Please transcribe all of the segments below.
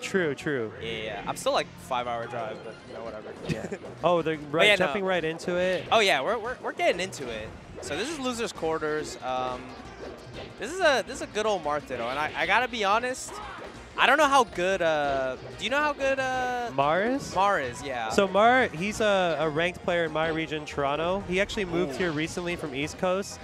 True, true. Yeah. I'm still like 5-hour drive, but you know, whatever. Yeah. Oh, they're jumping right into it. Oh yeah, we're getting into it. So this is losers quarters. This is a good old Marth Ditto, and I gotta be honest. I don't know how good. Do you know how good Maher is? Maher is, yeah. So Maher, he's a ranked player in my region, Toronto. He actually moved here recently from East Coast.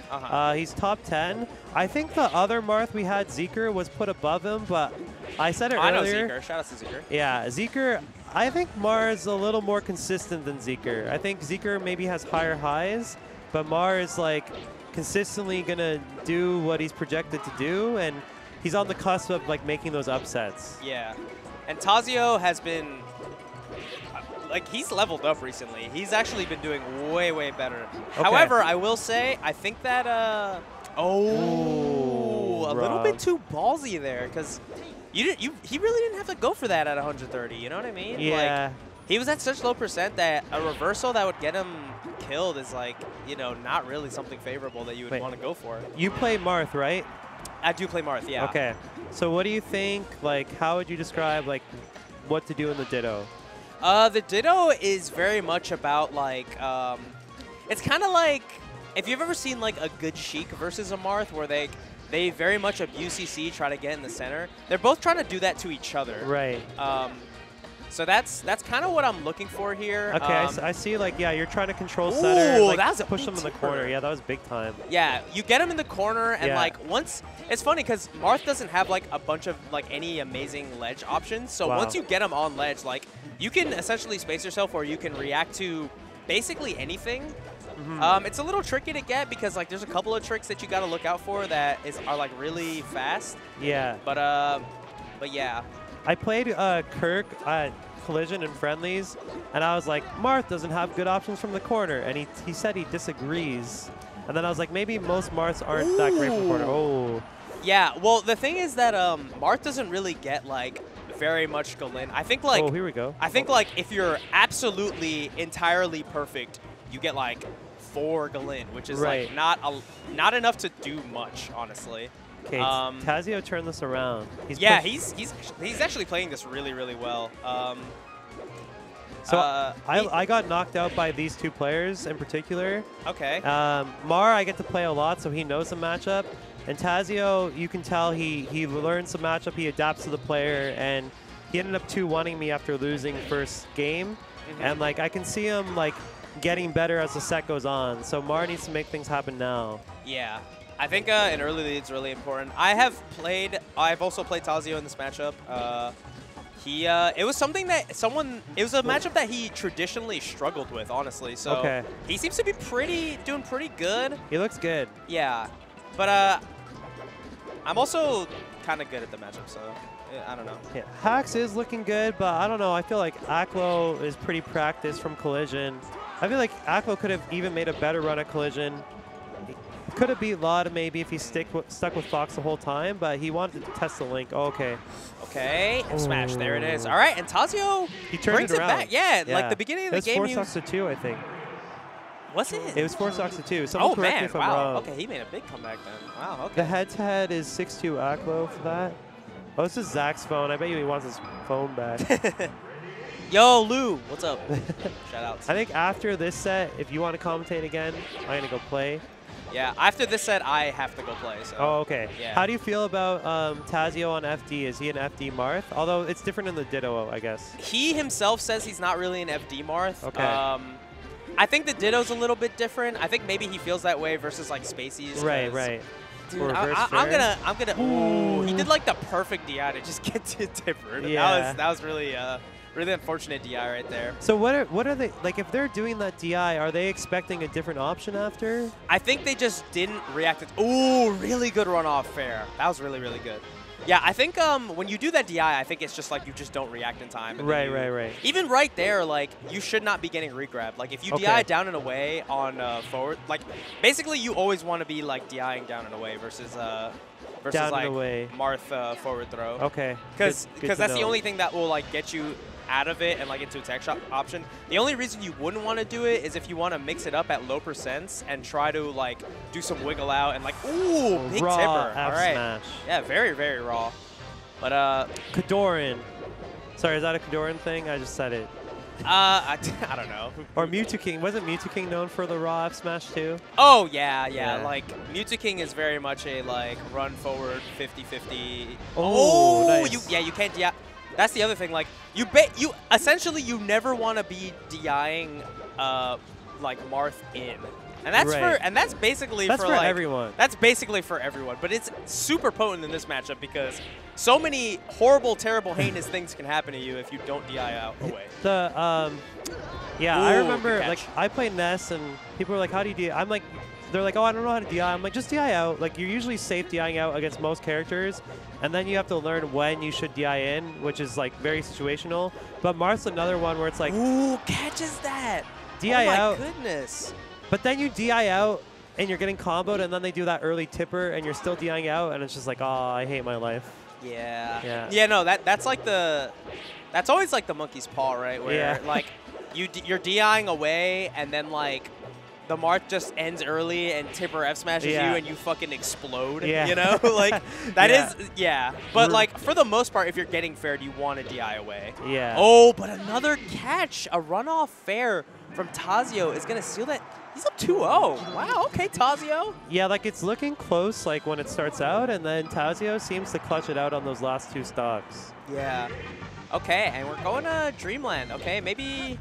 He's top 10. I think the other Marth we had, Zeker, was put above him, but I said it earlier. I know Zeker. Shout out to Zeker. Yeah, Zeker. I think Maher is a little more consistent than Zeker. I think Zeker maybe has higher highs, but Maher is like consistently gonna do what he's projected to do, and he's on the cusp of like making those upsets. Yeah, and Tazio has been like he's leveled up recently. He's actually been doing way better. Okay. However, I will say I think that a little bit too ballsy there because he really didn't have to go for that at 130. You know what I mean? Yeah. Like, he was at such low percent that a reversal that would get him killed is like, you know, not really something favorable that you would want to go for. You play Marth, right? I do play Marth, yeah. Okay. So what do you think, like, how would you describe, like, what to do in the Ditto? The Ditto is very much about, like, it's kind of like, if you've ever seen, like, a good Sheik versus a Marth where they very much abuse CC, try to get in the center. They're both trying to do that to each other. Right. So that's kind of what I'm looking for here. Okay, I see, like, yeah, you're trying to control center. Like, that was a push them in the corner. Yeah, that was big time. Yeah, you get him in the corner, and, like, once... It's funny, because Marth doesn't have, like, a bunch of, like, any amazing ledge options. So once you get him on ledge, like, you can essentially space yourself, or you can react to basically anything. It's a little tricky to get, because, like, there's a couple of tricks that you got to look out for that are, like, really fast. Yeah. But yeah. I played Kirk at Collision and Friendlies, and I was like, Marth doesn't have good options from the corner, and he said he disagrees. And then I was like, maybe most Marths aren't that great from corner. Oh. Yeah, well, the thing is that Marth doesn't really get, like, very much Galin. I think, like... Oh, here we go. I think, like, if you're absolutely entirely perfect, you get, like, 4 Galin, which is, like, not enough to do much, honestly. Okay, Tazio turned this around. He's actually playing this really well. So I got knocked out by these two players in particular. Okay. Maher I get to play a lot, so he knows the matchup. And Tazio, you can tell he learns the matchup, he adapts to the player, and he ended up 2-1-ing me after losing first game. And like I can see him like getting better as the set goes on. So Maher needs to make things happen now. Yeah. I think an early lead's really important. I've also played Tazio in this matchup. It was something that it was a matchup that he traditionally struggled with, honestly. So he seems to be doing pretty good. He looks good. Yeah, but I'm also kind of good at the matchup, so I don't know. Yeah, Hax is looking good, but I don't know. I feel like Aklo is pretty practiced from Collision. I feel like Aklo could have even made a better run at Collision. Could have beat Lada maybe if he stuck with Fox the whole time, but he wanted to test the link. Oh, okay. Okay, and smash. There it is. All right, and Tazio brings it back. Yeah, like the beginning of the game. It was 4 stocks to 2, I think. Was it? It was 4 stocks to 2. Someone correct me if I'm wrong. Okay, he made a big comeback then. Wow, okay. The head-to-head is 6-2 Aklo for that. Oh, this is Zach's phone. I bet you he wants his phone back. Yo, Lou, what's up? Shout out. I think after this set, if you want to commentate again, I'm going to go play. Yeah, after this set, I have to go play. So. Oh, okay. Yeah. How do you feel about Tazio on FD? Is he an FD Marth? Although it's different in the Ditto, I guess. He himself says he's not really an FD Marth. Okay. I think the Ditto's a little bit different. I think maybe he feels that way versus like Spaceys. Right. Dude, I'm gonna. Ooh, he did like the perfect DI to just get to Tipper. Yeah. That was really really unfortunate DI right there. So what are they, like if they're doing that DI, are they expecting a different option after? I think they just didn't react. Ooh, really good run off fair. That was really good. Yeah, I think when you do that DI, I think it's just like you just don't react in time. And right. Even right there, like you should not be getting regrabbed. Like if you DI down and away on forward, like basically you always want to be like DIing down and away versus down like and away. Marth forward throw. Okay. Because that's the only thing that will like get you out of it and like into a tech shot option. The only reason you wouldn't want to do it is if you want to mix it up at low percents and try to like do some wiggle out and like big raw tipper. F All right. smash. Yeah, very raw. But Kadoran. Sorry, is that a Kadoran thing? I just said it. I don't know. Or Mewtwo King. Wasn't Mewtwo King known for the raw F smash too? Oh, yeah. Like, Mewtwo King is very much a, like, run forward 50-50. Oh, nice. You can't DI. That's the other thing. Like, essentially, you never want to be DIing, like, Marth in. And that's basically for like, everyone. That's basically for everyone. But it's super potent in this matchup because so many horrible, terrible, heinous things can happen to you if you don't DI out away. Yeah, Ooh, I remember like I played Ness and people were like, "How do you DI?" I'm like, they're like, "Oh, I don't know how to DI." I'm like, "Just DI out." Like you're usually safe DIing out against most characters, and then you have to learn when you should DI in, which is like very situational. But Marth's another one where it's like, ooh, catches that. DI out. Oh my goodness. But then you DI out, and you're getting comboed, and then they do that early tipper, and you're still DIing out, and it's just like, oh, I hate my life. Yeah, no, that's like that's always like the monkey's paw, right? Where like you're DIing away, and then like the Marth just ends early, and tipper F smashes you, and you fucking explode. Yeah. You know, like that is But like for the most part, if you're getting faired, you want to DI away. Yeah. Oh, but another catch, a runoff fair from Tazio is gonna seal that. He's up 2-0. Wow, okay, Tazio. Yeah, like it's looking close like when it starts out, and then Tazio seems to clutch it out on those last 2 stocks. Yeah. Okay, and we're going to Dreamland. Okay, maybe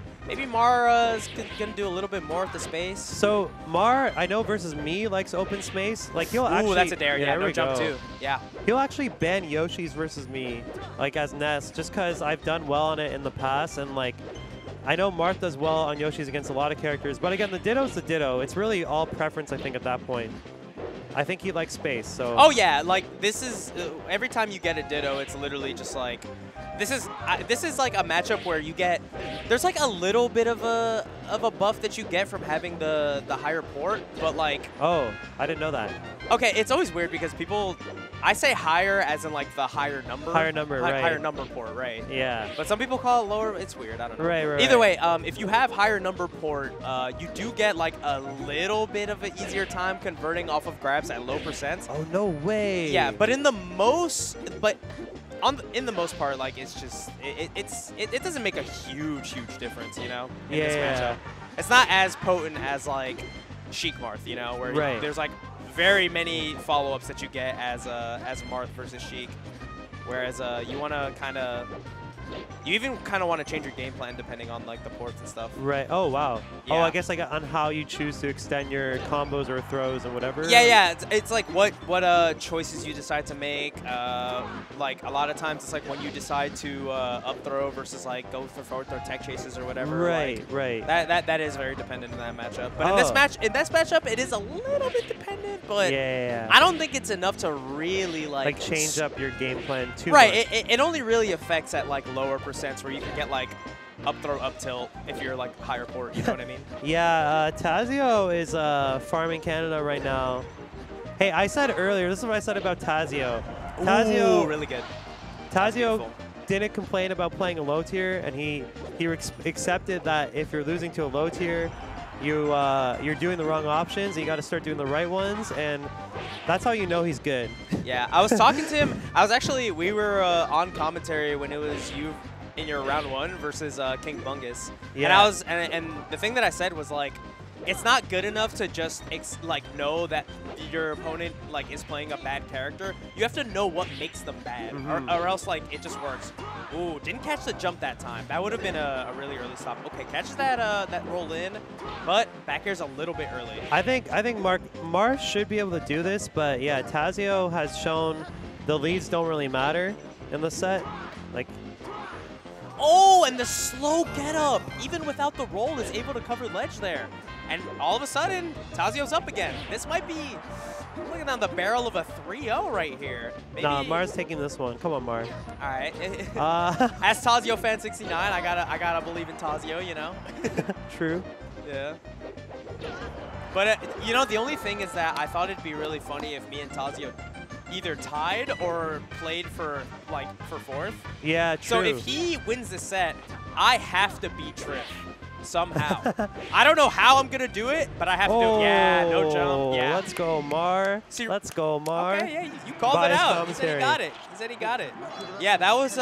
Mara's gonna do a little bit more of the space. So Maher, I know versus me likes open space. Like he'll actually. Ooh, that's a dare. Yeah, no jump too. Yeah. He'll actually ban Yoshi's versus me, like as Ness, just because I've done well on it in the past, and like. I know Marth does well on Yoshi's against a lot of characters, but again, the Ditto's the Ditto. It's really all preference, I think, at that point. I think he likes space, so... Oh, yeah. Like, this is... every time you get a Ditto, it's literally just like... This is like a matchup where you get... There's like a little bit of a buff that you get from having the higher port, but like... Oh, I didn't know that. Okay, it's always weird because people... I say higher as in like the higher number. Higher number, right. Higher number port, right. Yeah. But some people call it lower. It's weird. I don't know. Right. Either way, if you have higher number port, you do get like a little bit of an easier time converting off of grabs at low percents. Oh, no way. Yeah, but in the most... in the most part, like it's just it doesn't make a huge difference, you know. In this matchup. It's not as potent as like Sheik Marth, you know, where there's like very many follow-ups that you get as Marth versus Sheik, whereas you want to kind of. You even kind of want to change your game plan depending on like the ports and stuff. Right. Oh wow. Yeah. Oh, I guess like on how you choose to extend your combos or throws and whatever. Yeah. It's like what choices you decide to make. Like a lot of times it's like when you decide to up throw versus like go for forward throw tech chases or whatever. Right. Like, right. That is very dependent in that matchup. But in this matchup, it is a little bit dependent. But I don't think it's enough to really like change up your game plan too much. Right. It only really affects at like lower percents where you can get like up throw, up tilt if you're like higher port, you know what I mean? Yeah, Tazio is farming Canada right now. Hey, I said earlier, this is what I said about Tazio. Ooh, really good. Tazio didn't complain about playing a low tier, and he accepted that if you're losing to a low tier, you're doing the wrong options, and you got to start doing the right ones, and that's how you know he's good. Yeah, I was talking to him. We were on commentary when it was you in your round 1 versus King Bungus. Yeah. And the thing that I said was like, it's not good enough to just know that your opponent like is playing a bad character. You have to know what makes them bad, or else like it just works. Ooh, didn't catch the jump that time. That would have been a really early stop. Okay, catches that roll in, but back air's a little bit early. I think Marth should be able to do this, but yeah, Tazio has shown the leads don't really matter in the set. Like. Oh, and the slow get up, even without the roll, is able to cover ledge there. And all of a sudden, Tazio's up again. This might be looking on the barrel of a 3-0 right here. Maybe. Nah, Mar's taking this one. Come on, Maher. All right. As Tazio fan 69, I gotta believe in Tazio, you know. True. Yeah. But you know, the only thing is that I thought it'd be really funny if me and Tazio either tied or played for 4th. Yeah, true. So if he wins the set, I have to beat Triff. somehow. I don't know how I'm going to do it, but I have to do it. Yeah, no jump. Yeah. Let's go, Maher. Let's go, Maher. Okay, yeah, you called it out. He said he got it. He said he got it. Yeah, that was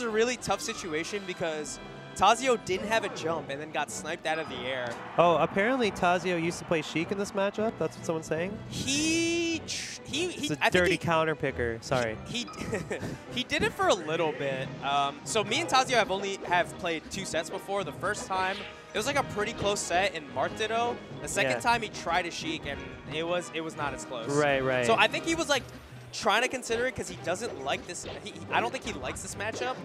a really tough situation because Tazio didn't have a jump and then got sniped out of the air. Oh, apparently Tazio used to play Sheik in this matchup. That's what someone's saying. He's a dirty counter picker. Sorry. He did it for a little bit. So me and Tazio have played 2 sets before. The first time it was like a pretty close set in Martido. The second time he tried a Sheik and it was not as close. Right. So I think he was like trying to consider it because he doesn't like this. I don't think he likes this matchup,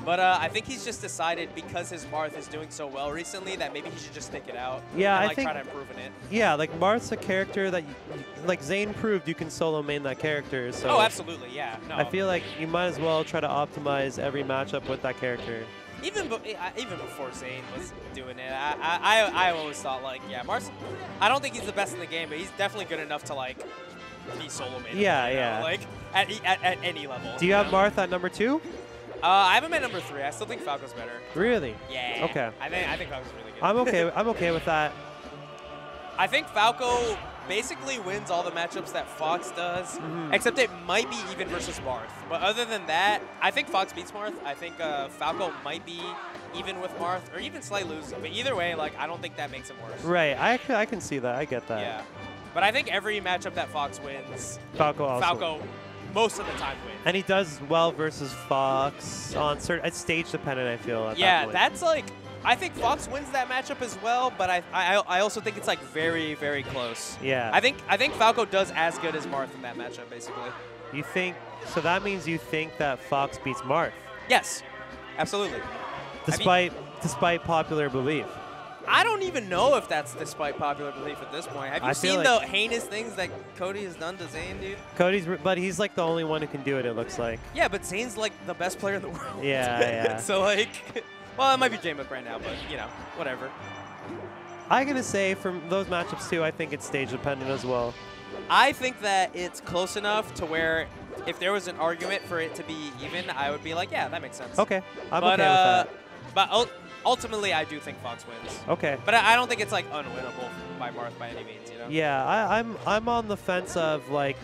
but I think he's just decided because his Marth is doing so well recently that maybe he should just stick it out. Yeah, and, I like, think try to improve in it. Yeah, like Marth's a character that, like Zane proved, you can solo main that character. So oh, absolutely, yeah. No, I feel like you might as well try to optimize every matchup with that character. Even before Zane was doing it, I always thought like, yeah, Marth. I don't think he's the best in the game, but he's definitely good enough to like be solo main. Yeah. Like at any level. Do you have Marth at number 2? I have him at number 3. I still think Falco's better. Really? Yeah. Okay. I think Falco's really good. I'm okay with that. I think Falco basically wins all the matchups that Fox does, except it might be even versus Marth. But other than that, I think Fox beats Marth. I think Falco might be even with Marth, or even slight losing. But either way, like I don't think that makes him worse. Right. I can see that. I get that. Yeah. But I think every matchup that Fox wins, Falco most of the time wins. And he does well versus Fox on certain. It's stage dependent, I feel. At yeah, that point. that's like. I think Fox wins that matchup as well, but I also think it's like very, very close. Yeah. I think Falco does as good as Marth in that matchup, basically. You think so? That means you think that Fox beats Marth? Yes, absolutely. Despite popular belief. I don't even know if that's despite popular belief at this point. Have you seen the heinous things that Cody has done to Zane, dude? But he's like the only one who can do it, it looks like. Yeah, but Zane's like the best player in the world. Yeah. So like, well, it might be J-Muck right now, but you know, whatever. I'm gonna say from those matchups too, I think it's stage dependent as well. I think that it's close enough to where if there was an argument for it to be even, I would be like, yeah, that makes sense. Okay, I'm okay with that. But ultimately, I do think Fox wins. Okay. But I don't think it's like unwinnable by Marth by any means, you know? Yeah, I'm on the fence of like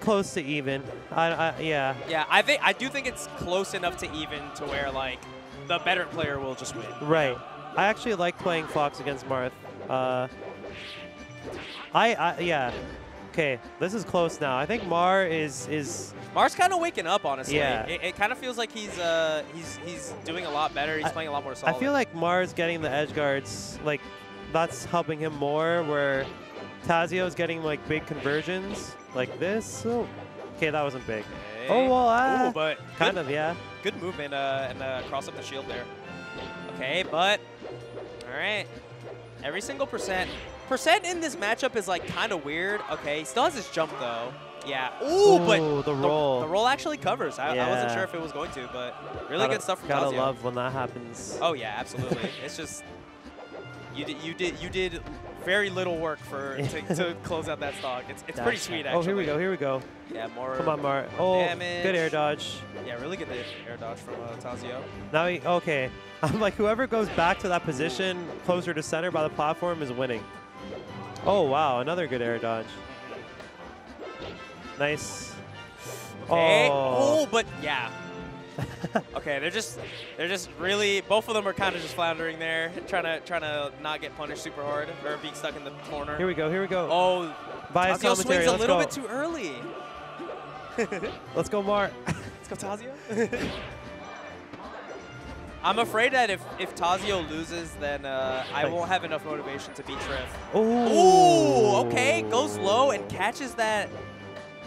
close to even. Yeah. Yeah, I do think it's close enough to even to where like the better player will just win. Right. I actually like playing Fox against Marth. Yeah. Okay, this is close now. I think Maher is. Mar's kind of waking up, honestly. Yeah. It kind of feels like he's doing a lot better. He's playing a lot more solid. I feel like Mar's getting the edge guards, like that's helping him more. Where Tazio's getting like big conversions, like this. Oh, okay, that wasn't big. Okay. Oh well, ooh, but kind of, yeah. Good movement and cross up the shield there. Okay, but all right. Every single percent in this matchup is like kind of weird. Okay, he still has his jump though. Yeah. Ooh, but the roll. The roll actually covers. I wasn't sure if it was going to, but really good stuff from Tazio. Gotta love when that happens. Oh yeah, absolutely. It's just you did very little work to close out that stock. It's pretty sweet actually. Oh, here we go. Yeah, more. Come on, Mar. Oh, damage. good air dodge. Yeah, really good air dodge from Tazio. Now okay. I'm like, whoever goes back to that position closer to center by the platform is winning. Oh wow, another good air dodge. Nice. Okay. Oh, but yeah. Okay, they're just really, both of them are kind of just floundering there, trying to not get punished super hard or being stuck in the corner. Here we go. Oh, Tazio swings a little bit too early. Let's go, Mar. Let's go, Tazio. I'm afraid that if Tazio loses, then I won't have enough motivation to beat Triff. Ooh. Ooh, okay, goes low and catches that.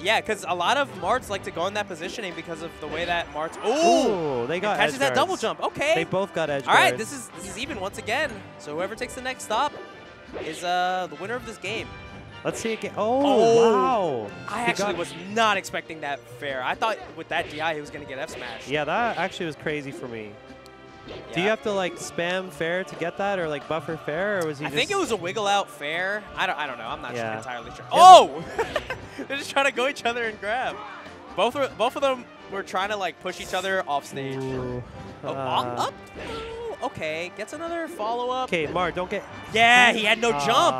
Yeah, because a lot of Marts like to go in that positioning because of the way that Marts. Ooh, they got catches edge that guards. double jump. Okay, they both got edge All right, guards. this is even once again. So whoever takes the next stop is the winner of this game. Let's see again. Oh, wow. I actually was not expecting that fair. I thought with that DI he was going to get F smash. Yeah, that actually was crazy for me. Yeah. Do you have to like spam fair to get that, or like buffer fair, or was he? I think it was a wiggle out fair. I don't know. I'm not entirely sure. Yeah. Oh, they're just trying to go each other and grab. Both of them were trying to like push each other off stage. Ooh. Up. Okay, gets another follow-up. Okay, Maher, don't get... Yeah, he had no jump.